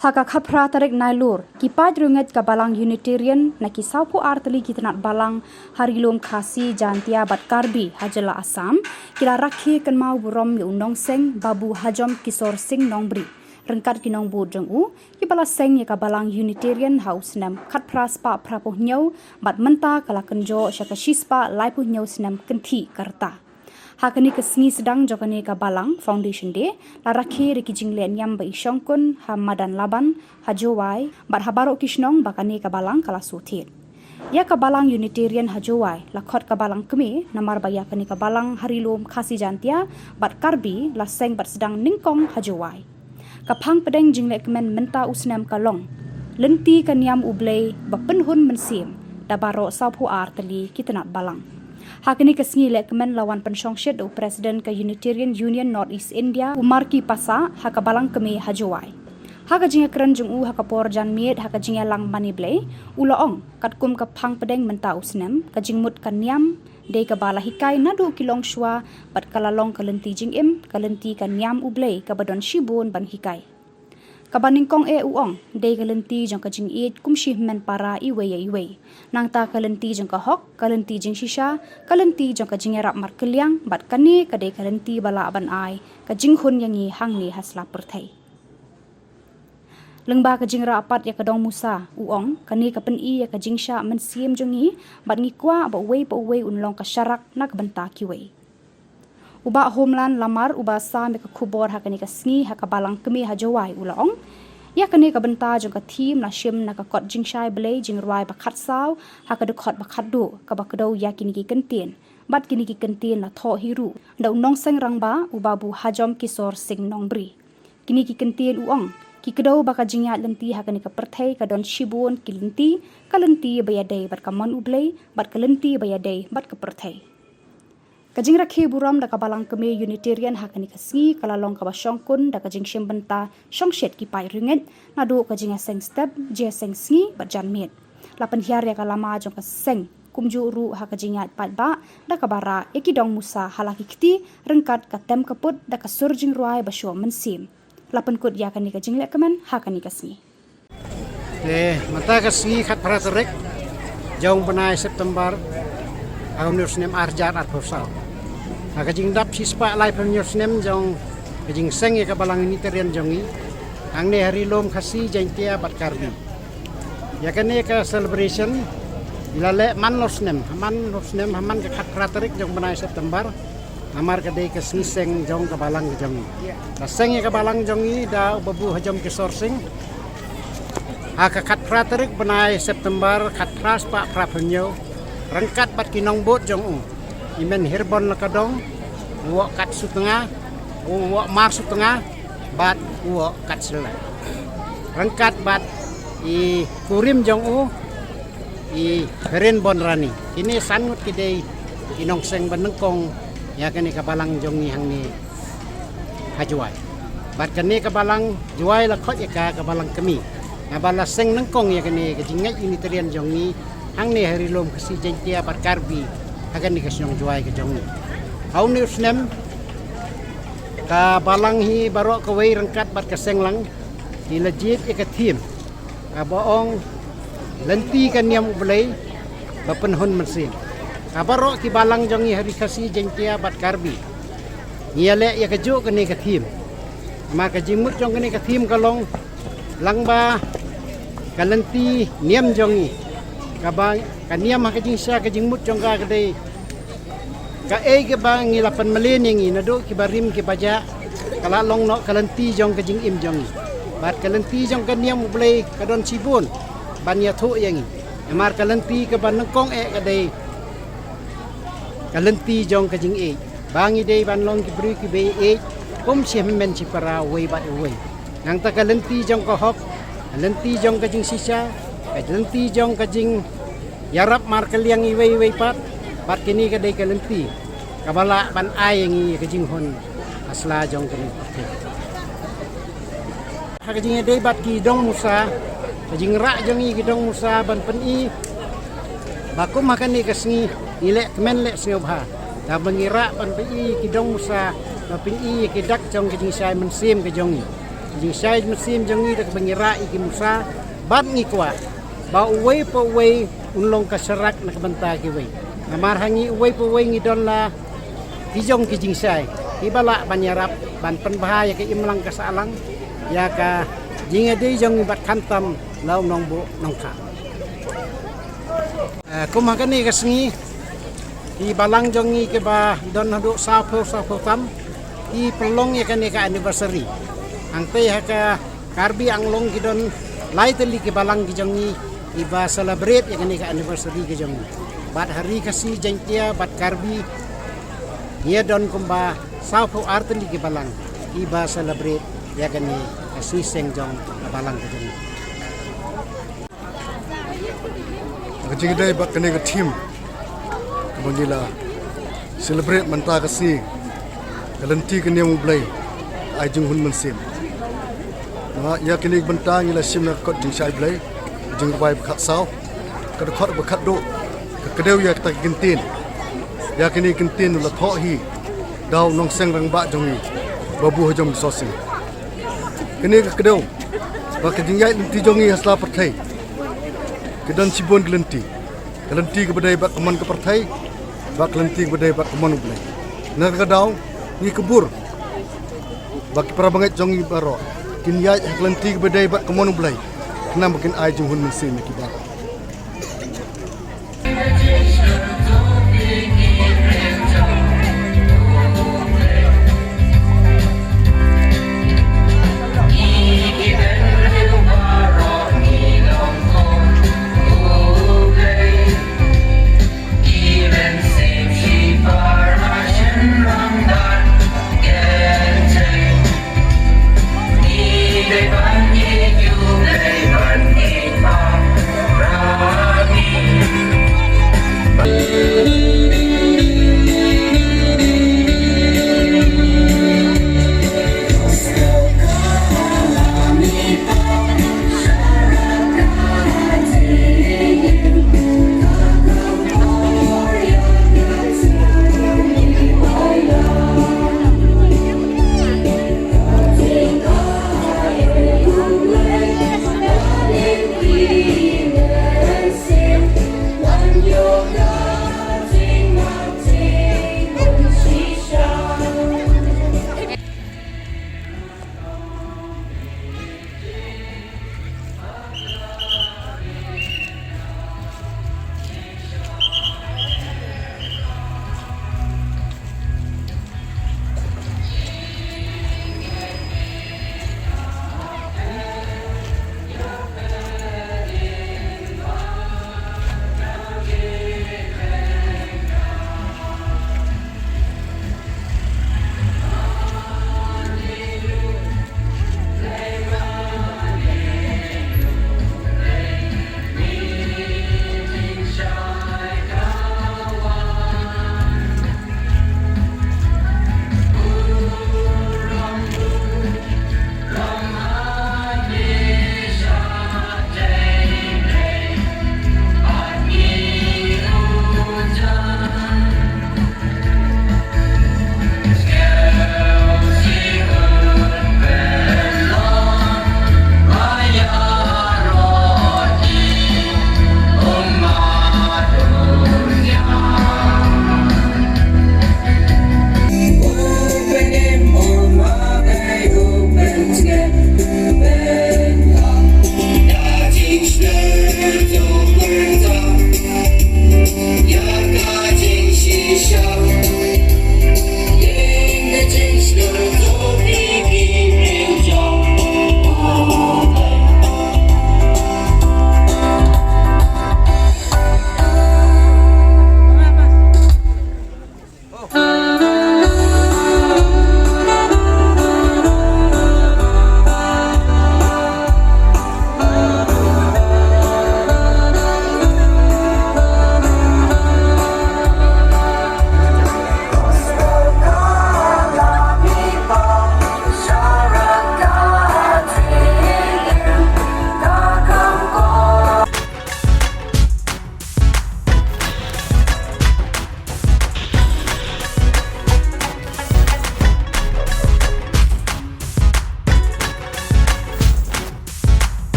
Haka khapra tarik nailur, kipai drunget ka balang Unitarian na kisaupo artali kitanat balang harilom khasi jantia bat karbi hajala Assam, kila rakhi kan mau burom yu nong seng babu hajom kisor sing nongbri. Rengkat kinong bu jong ki bala seng ya ka balang Unitarian house nam khatpra spa prapoh nyau bat menta kala kenjo syaka shispa laipuh nyau senam kenti karta. Hakani kesni sedang jokani ka balang foundation day la rakhi riki jinglen yam ba isyongkun ha madan laban ha jowai bat habaro kishnong bakani ka balang kala suthit ya ka balang Unitarian ha jowai la khot ka balang kemi namar ba ya kani ka balang harilom khasi jantia bat karbi la seng bat sedang ningkong ha jowai ka phang pedeng jingle kemen menta usnam kalong lenti kaniam ublei ba penhun mensim da baro saupu artali kitanat balang. Hakini kesngi lek kemen lawan pensyongsyet do Presiden ke Unitarian Union North East India Umar ki pasa haka balang kemi hajowai. Haka jinga keren jung haka por jan miet haka jinga lang mani blay ulaong katkum ka phang pedeng menta usnem ka jingmut kanyam de ka bala hikai nadu kilong shwa bat kalalong kalenti jingim kalenti kanyam ublay ka badon shibun ban hikai. Kabaningkong uong day kalenti jang kajing it kumshih men para iwe nang ta kalenti jang kahok kalenti jing shisha kalenti jang kajing rap markeliang bat kani kadai kalenti bala aban ai kajing hun yangi hangni hasla perthai lengba kajing rapat ya kadong musa uong kani kapen ya kajing sha mensim jongi bat ngikwa ba wei unlong ka syarak nak benta kiwe. Uba homeland lamar uba sa me ka khubor hakani ka sngi haka balang kemi hajawai ulaong ya kani ka benta jong ka thim na shim na ka kot jing shai blei jing rwai ba khat saw haka de khot ba khat do ka ba kdo ya kini ki kentien bat kini ki kentien na tho hiru dau nong seng rang ba uba bu hajom kisor sing nongbri kini ki kentien uong ki kdo ba ka jingya lenti hakani ka perthai ka don shibun kilenti kalenti bayadai bat ka mon ublei bat kalenti bayadai bat ka perthai. Kajing rakhi buram da kabalang kemi Unitarian hakani kasngi kalalong ka basyongkun da kajing syembenta syongshet ki pai ringet nadu kajing seng step je seng sngi bat janmet lapan hiar ya kalama jong ka seng kumju ru hakajing at pat ba da kabara ekidong musa halaki kiti rengkat ka tem kaput da ka surjing ruai basyo mensim lapan kut ya kani kajing lekamen hakani kasngi mata kasngi khat pratarek jong benai September Agam Nusnem Arjat at Posal. Kajing dap sispa lai Nusnem jong kajing seng ka balang Unitarian jongi. Ang ne hari lom khasi jantia bat karbi. Ya kane ka celebration ilale man Nusnem haman ka khat praterik jong benai September. Amar ka dei ka seng jong ka balang jongi. Ka seng ka balang jongi da babu hajam ke sourcing. Haka khat praterik benai September khat pras pa prapenyo. Rengkat bat kinong bot jong imen hirbon lakadong uwak kat sutengah uwak mar sutengah bat uwak kat selai rengkat bat i kurim jong i herin bon rani ini sangut kidei kinong seng benengkong ya kani kabalang jong ni hang ni hajuai bat kani kabalang juai lakot ya kabalang kemi ngabala seng nengkong ya kani kajingai Unitarian jong ni hang ni hari lom kasi jantia bat karbi akan dikasih juai ke jong ni hau ni usnem ka balang hi barok ka wei rengkat bat kaseng lang dilajit ka thim ka boong lenti kan niam ulei ba penhun mensin ka barok ki balang jong ni hari kasi jantia bat karbi niale ya keju kani ka thim ma ka jimut jong kani ka thim kalong langba ka lenti niam jong ni kabang kaniam hakajing sya kajing mut jong ka kadai ka ke bang ngilapan melening nado ki barim ki baja kala long no kalenti jong kajing im jong bat kalenti jong kaniam ublei kadon sibun ban ya thu yang amar kalenti ka ban kong kadai kalenti jong kajing bangi dei ban long ki bri ki be pom si men si para wei bat wei nang ta kalenti jong ko hok kalenti jong kajing sisa kalenti jong kajing yarap markel yang iwei pat kini kadai kalenti kabala ban ai yang i kajing hon asla jong kini kajing dei bat ki dong musa kajing ra jong i ki dong musa ban pen i bakum makan ni kasngi ilek kemen lek siobha ta bangira ban pen i ki dong musa ba pen i ki dak jong kajing sai mensim ke jong i jing sai musim jangi dak bangira iki musa bat ngi kwa ba uwei po uwei unlong ka serak nak banta ki wei ngamar hangi uwei po uwei ngi don la kijong ki jing sai ibala banyarap ban pen bahaya ke imlang ka salang ya ka jing ade jong bat kantam lau nong bu nong kha kumagani ka sngi i balang jongi ke ba don hadu sa pho tam i pelong ya kan ka anniversary ang te ha ka karbi ang long gidon lai teli ke balang ki jongi i ba celebrate ya kan ka anniversary ke jongi bat hari kasi jantia bat karbi ye don kumba sa pho arteli ke balang i ba celebrate ya kan kasi seng jong balang ke jongi Kajing dai bak kene ke team bangila celebrate manta kasi galanti kene mu blai ajung hun mensim na ya kene banta ngila sim na kot jing sai blai jing bai khat saw ka khot ba khat do ka kedeu ya ta gintin ya kene gintin la tho hi daw nong seng rang ba jongi babu hojom sosi kene ka kedeu ba ka jing yai ti jongi hasla pathai kedan cibon gelenti ke badai bak keman ke partai bak gelenti ke badai bak keman ublai nak kadau ni kebur bak para bangai jongi baro kin ya gelenti ke badai bak keman ublai kena makin ai jung hun mesin ki ba